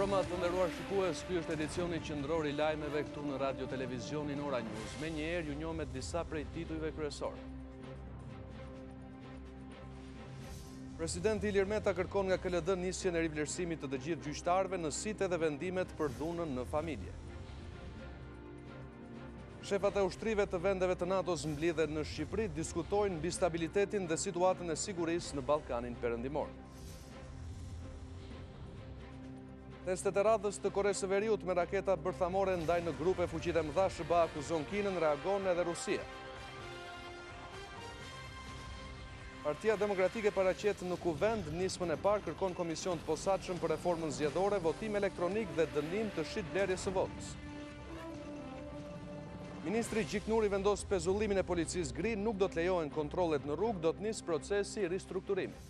Mbrëma të nderuar shikues, ky është edicioni qendror i lajmeve këtu në Radio Televizionin Ora News. Menjëherë ju njoh me disa prej titujve kryesor. Presidenti Ilir Meta kërkon nga KLD nisjen e rivlerësimit të gjithë gjyqtarëve në site dhe vendimet për dhunën në familje. Shefat e ushtrive të vendeve të NATO-s mblidhen në Shqipëri diskutojnë mbi stabilitetin dhe situatën e sigurisë në Ballkanin Perëndimor. Testet e radhës të Koresë së Veriut me raketa bërthamore ndaj në grupe fuqitë e mëdha SBA akuzon Kinën, reagon edhe Rusia. Partia Demokratike paraqet në kuvend nismën e parë kërkon komision të posaçëm për reformën zgjedhore, votim elektronik dhe dënim të shitblerjes së votës. Ministri Gjiknuri vendos pezullimin e policisë gri, nuk do të lejohen kontrollet në rrugë, do të nisë procesi ristrukturimi.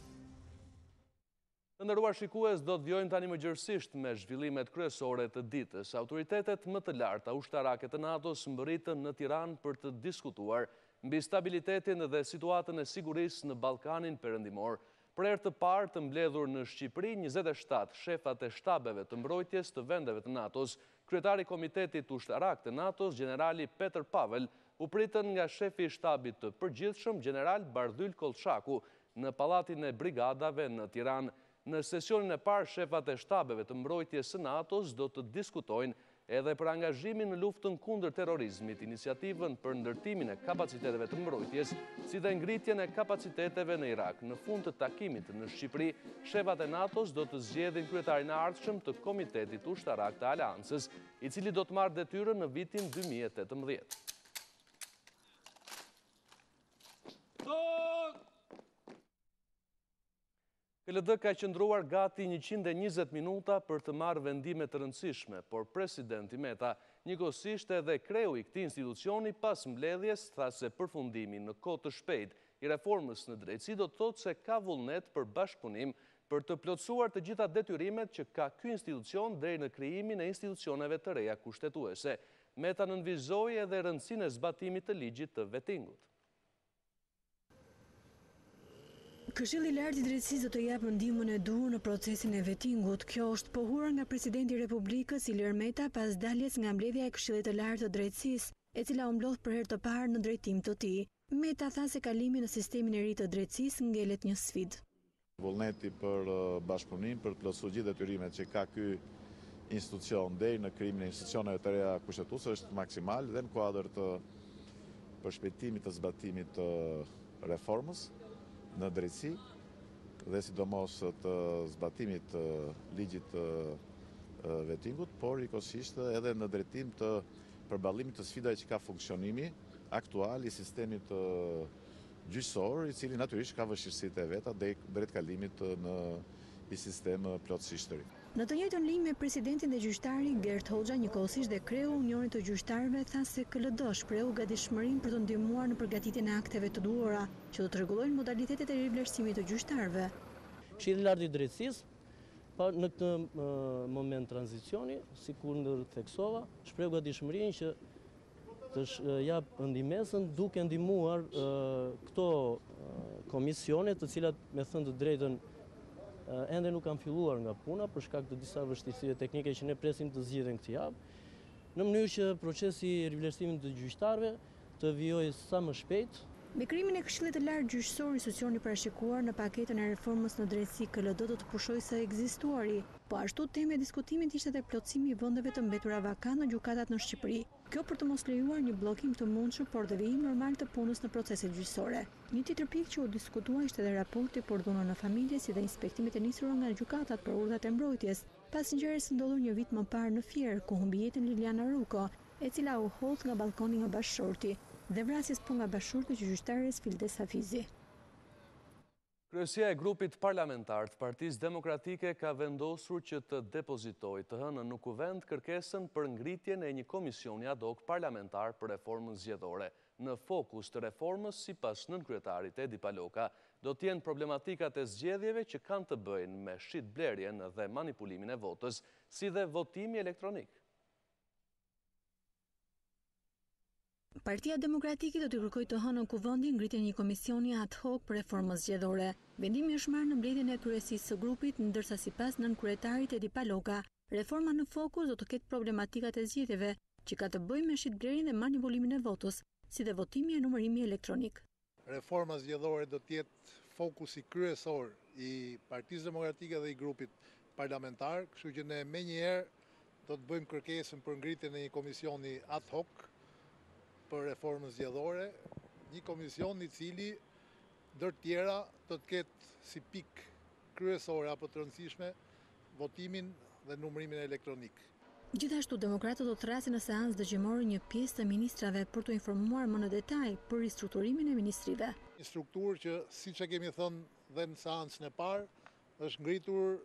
Të nderuar shikues, do të vjojmë tani mëngjesisht me zhvillimet kryesore të ditës. Autoritetet më të larta ushtarake të NATO-s mbërritën në Tiranë për të diskutuar mbi stabilitetin dhe situatën e sigurisë në Ballkanin Perëndimor. Për herë të parë të mbledhur në Shqipëri, 27 shefat e shtabeve të mbrojtjes të vendeve të NATO-s, kryetari i Komitetit Ushtarak të NATO-s, generali Petër Pavel, u pritën nga shefi i shtabit të përgjithshëm, general Bardhyl Kolçaku, në pallatin e brigadave në Tiranë. Në sesionin e parë, shefat e shtabeve të mbrojtjes së NATO-s do të diskutojnë edhe për angazhimin në luftën kundër terrorizmit, iniciativën për ndërtimin e kapaciteteve të mbrojtjes, si dhe ngritjen e kapaciteteve në Irak. Në fund të takimit në Shqipëri, shefat e NATO-s do të zgjedhin kryetarin e ardhshëm të Komitetit Ushtarak të Aleancës, i cili do të marrë detyrën në vitin 2018. KLD ka qëndruar gati 120 minuta për të marrë vendime të rëndësishme, por presidenti Meta, njëkohësisht edhe kreu i këtij institucioni pas mbledhjes, tha se përfundimi në kohë të shpejtë i reformës në drejtësi do të thotë se ka vullnet për bashkëpunim për të plotësuar të gjitha detyrimet që ka ky institucion deri në krijimin e institucioneve të reja kushtetuese. Meta nënvizoi edhe rëndësinë e zbatimit të ligjit të vettingut. Këshilli i Lartë i Drejtësisë do të japë ndihmën e duhur në procesin e vettingut. Kjo është pohuar nga presidenti i Republikës Ilir Meta pas daljes nga mbledhja e Këshillit të Lartë të Drejtësisë, e cila u mblodh për herë të parë në drejtim të tij. Meta tha se kalimi në sistemin e ri të drejtësisë ngelet një sfidë. Vullneti për bashkëpunim, për të plotësuar gjithë detyrimet që ka ky institucion deri në krijimin e institucioneve të reja kushtetuese është maksimal dhe në kuadër të përshpejtimit të zbatimit të reformës në drejtësi dhe sidomos të zbatimit të ligjit të vettingut, por njëkohësisht edhe në drejtim të përballimit të sfidave që ka funksionimi aktual i sistemit gjyqësor, i cili natyrisht ka vështirësitë e veta drejt kalimit në një sistem plotësisht të ri. Në të njëjtën linjë me presidentin dhe gjyqtari Gert Hoxha, njëkohësisht dhe kreu Unionit të Gjyqtarëve, tha se KLD shpreu gatishmërinë për të ndihmuar në përgatitjen e akteve të duhura që do të rregullojnë modalitetet e rivlerësimit të gjyqtarëve. Këshilli i Lartë i Drejtësisë në këtë moment tranzicioni, sikur ndërtheksova, shpreu gatishmërinë që të jap ndihmesën duke ndihmuar këto komisione, të cilat me thënë të drejtën ende nuk kanë filluar nga puna për shkak të disa vështirësive teknike që ne presim të zgjidhen këtë javë, në mënyrë që procesi i rivlerësimit të gjyqtarëve të vijojë sa më shpejt. Me krijimin e Këshillit të Lartë Gjyqësor, institucioni parashikuar në paketën e reformës në drejtësi, KLD do të pushojë së ekzistuari. Po ashtu tema e diskutimit ishte edhe plotësimi i vendeve të mbetura vakant në gjykatat në Shqipëri. Kjo për të mos lejuar një bllokim të mundshëm por dhe vijim normal të punës në proceset gjyqësore. Një tjetër pikë që u diskutua ishte edhe raporti për dhunën në familje, si dhe inspektimet e nisura nga gjykatat për urdhat e mbrojtjes, pas ngjarjes së ndodhur një vit më parë në Fier, ku humbi jetën Liliana Ruko, e cila u hodh nga balkoni nga bashkëshorti, dhe vrasjes po nga bashkëshorti që gjyqtares Fildes Hafizi. Kryesia e grupit parlamentar të Partisë Demokratike ka vendosur që të depozitojë të hënën në kuvend kërkesën për ngritjen e një komisioni ad hoc parlamentar për reformën zgjedhore. Në fokus të reformës, sipas nënkryetarit Edi Paloka, do të jenë problematikat e zgjedhjeve që kanë të bëjnë me shitblerjen dhe manipulimin e votës, si dhe votimi elektronik. Partia Demokratike do të kërkojë të hënën kuvendin ngritjen e një komisioni ad hoc për reformën zgjedhore. Vendimi është marrë në mbledhjen e kryesisë së grupit, ndërsa sipas nënkryetarit Edi Paloka, Reforma në fokus do të ketë problematikat e zgjedhjeve, që ka të bëjë me shitblerjen dhe manipulimin e votës, si dhe votimi e numërimi elektronik. Reforma zgjedhore do të jetë fokusi kryesor i Partisë Demokratike dhe i grupit parlamentar, kështu që ne menjëherë do të bëjmë kërkesën për ngritjen e një komisioni ad hoc për reformën zgjedhore, një komision i cili ndër tjera do të ketë si pikë kryesore apo të rëndësishme votimin dhe numërimin elektronik. Gjithashtu, demokratët do të rrasin në seancë dëgjimore një pjesë të ministrave për të informuar më në detaj për ristrukturimin e ministrive. Një strukturë që, siç e kemi thënë dhe në seancën e parë, është ngritur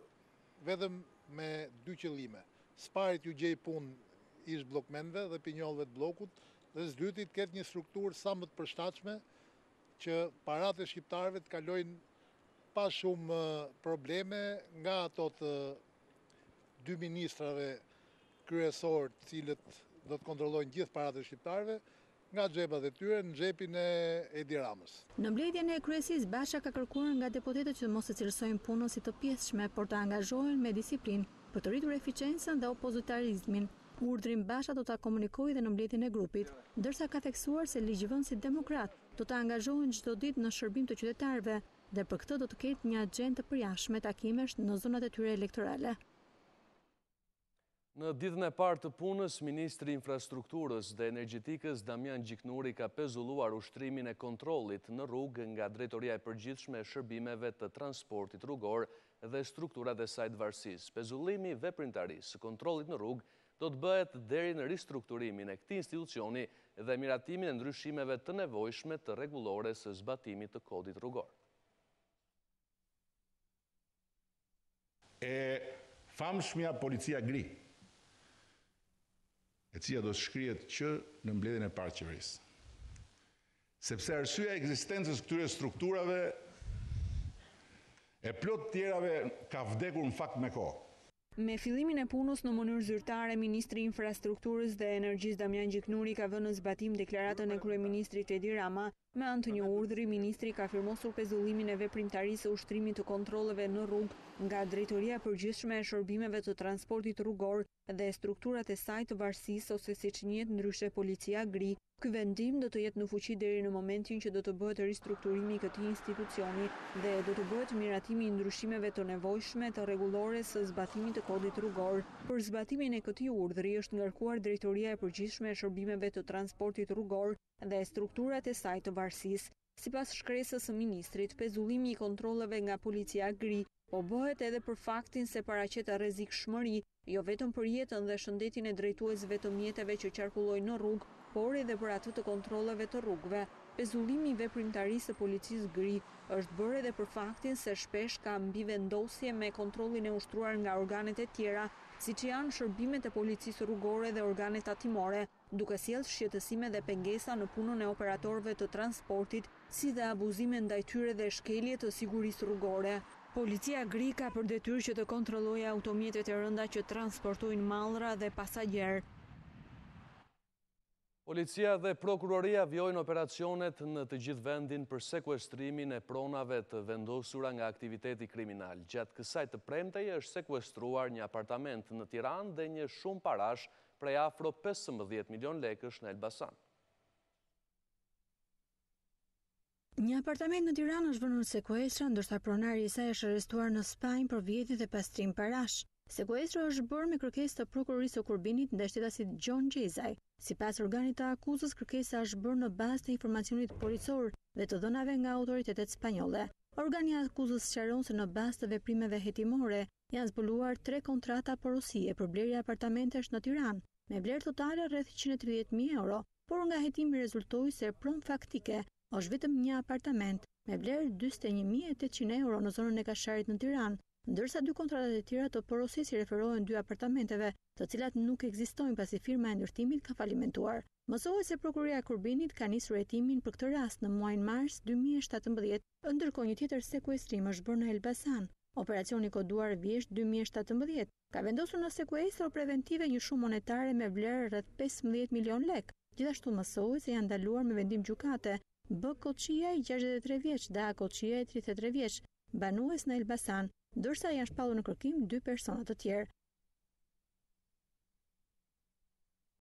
vetëm me dy qëllime. S'parit ju gjej punë ish bllokmenëve dhe pinjollëve të bllokut, dhe s'dyti të ketë një strukturë sa më të përshtatshme që paratë e shqiptarëve të kalojnë pa shumë probleme nga ato të dy ministrave kryesor të cilët do të kontrollojnë gjithë paratë e shqiptarëve, nga xhepat e tyre në xhepin e Edi Ramës. Në mbledhjen e kryesisë, Basha ka kërkuar nga deputetët që mos e cilësojnë punën si të pjesshme, por të angazhohen me disiplinë për të rritur eficiencën dhe opozitarizmin. Urdhrin Basha do ta komunikojë dhe në mbledhjen e grupit, ndërsa ka theksuar se ligjvënësit demokrat do të angazhohen çdo ditë në shërbim të qytetarëve dhe për këtë do të ketë një agjendë të përjashme takimesh në zonat e tyre elektorale. Në ditën e parë të punës, Ministri i Infrastrukturës dhe Energjetikës Damian Gjiknuri ka pezulluar ushtrimin e kontrollit në rrugë nga Drejtoria e Përgjithshme e Shërbimeve të Transportit Rrugor dhe strukturat e saj të varësisë. Pezullimi veprimtarisë së kontrollit në rrugë do të bëhet deri në ristrukturimin e këtij institucioni dhe miratimin e ndryshimeve të nevojshme të rregullore së zbatimit të kodit rrugor. E famshmja policia gri, e cila do të shkrihet që në mbledhjen e parë të qeverisë. Sepse arsyeja e ekzistencës këtyre strukturave e plot tjerave ka vdekur në fakt me kohë. Me fillimin e punës në mënyrë zyrtare, Ministri i Infrastrukturës dhe Energjisë Damian Gjiknuri ka vënë në zbatim deklaratën e kryeministrit Edi Rama. Me anë të një urdhri, ministri ka firmosur pezullimin e veprimtarisë së ushtrimit të kontrolleve në rrugë nga Drejtoria e Përgjithshme e Shërbimeve të Transportit Rrugor dhe strukturat e saj të varësisë ose siç njihet ndryshe Policia Gri. Ky vendim do të jetë në fuqi deri në momentin që do të bëhet ristrukturimi i këtij institucioni dhe do të bëhet miratimi i ndryshimeve të nevojshme të rregullore së zbatimit të kodit rrugor. Për zbatimin e këtij urdhri është ngarkuar Drejtoria e Përgjithshme e Shërbimeve të Transportit Rrugor dhe strukturat e saj të varësisë. Sipas shkresës së ministrit, pezullimi i kontrolleve nga Policia Gri po bëhet edhe për faktin se paraqet rrezikshmëri jo vetëm për jetën dhe shëndetin e drejtuesve të mjeteve që qarkullojnë në rrugë, por edhe për atë të kontrolleve të rrugëve. Pezullimi i veprimtarisë së policisë Gri është bërë edhe për faktin se shpesh ka mbivendosje me kontrollin e ushtruar nga organet e tjera, siç janë shërbimet e policisë rrugore dhe organet tatimore, duke sjellë shqetësime dhe pengesa në punën e operatorëve të transportit, si dhe abuzime ndaj tyre dhe shkelje të sigurisë rrugore. Policia Gri ka për detyrë që të kontrollojë automjetet e rënda që transportojnë mallra dhe pasagjerë. Policia dhe prokuroria vjojnë operacionet në të gjithë vendin për sekuestrimin e pronave të vendosura nga aktiviteti kriminal. Gjatë kësaj të premtej është sekuestruar një apartament në Tiranë dhe një shumë parash prej afro 15 milion lekësh në Elbasan. Një apartament në Tiranë është vënë në sekuestra, ndërsa pronari i saj është arrestuar në Spanjë për vjedhje dhe pastrim parash. Sekuestri është bërë me kërkesë të prokurorisë së Kurbinit ndaj shtetasit Gjon Gjezaj. Sipas organit të akuzës, kërkesa është bërë në bazë të informacionit policor dhe të dhënave nga autoritetet spanjolle. Organi i akuzës sqaron se në bazë të veprimeve hetimore janë zbuluar 3 kontrata porosie për blerje apartamentesh në Tiranë, me vlerë totale rreth 130.000 euro, por nga hetimi rezultoi se pron faktike është vetëm një apartament me vlerë 41.800 euro në zonën e Kasharit në Tiranë, ndërsa 2 kontratat e tjera të porosisë referohen 2 apartamenteve, të cilat nuk ekzistojnë pasi firma e ndërtimit ka falimentuar. Mësohet se prokuroria e Kurbinit ka nisur hetimin për këtë rast në muajin mars 2017, ndërkohë një tjetër sekuestrim është bërë në Elbasan. Operacioni koduar Vjesht 2017 ka vendosur në sekuestër preventive një shumë monetare me vlerë rreth 15 milion lek. Gjithashtu mësohet se janë ndaluar me vendim gjykate B. Koçia, 63 vjeç, dhe A. Koçia, 33 vjeç, banues në Elbasan, ndërsa janë shpallur në kërkim 2 persona të tjerë.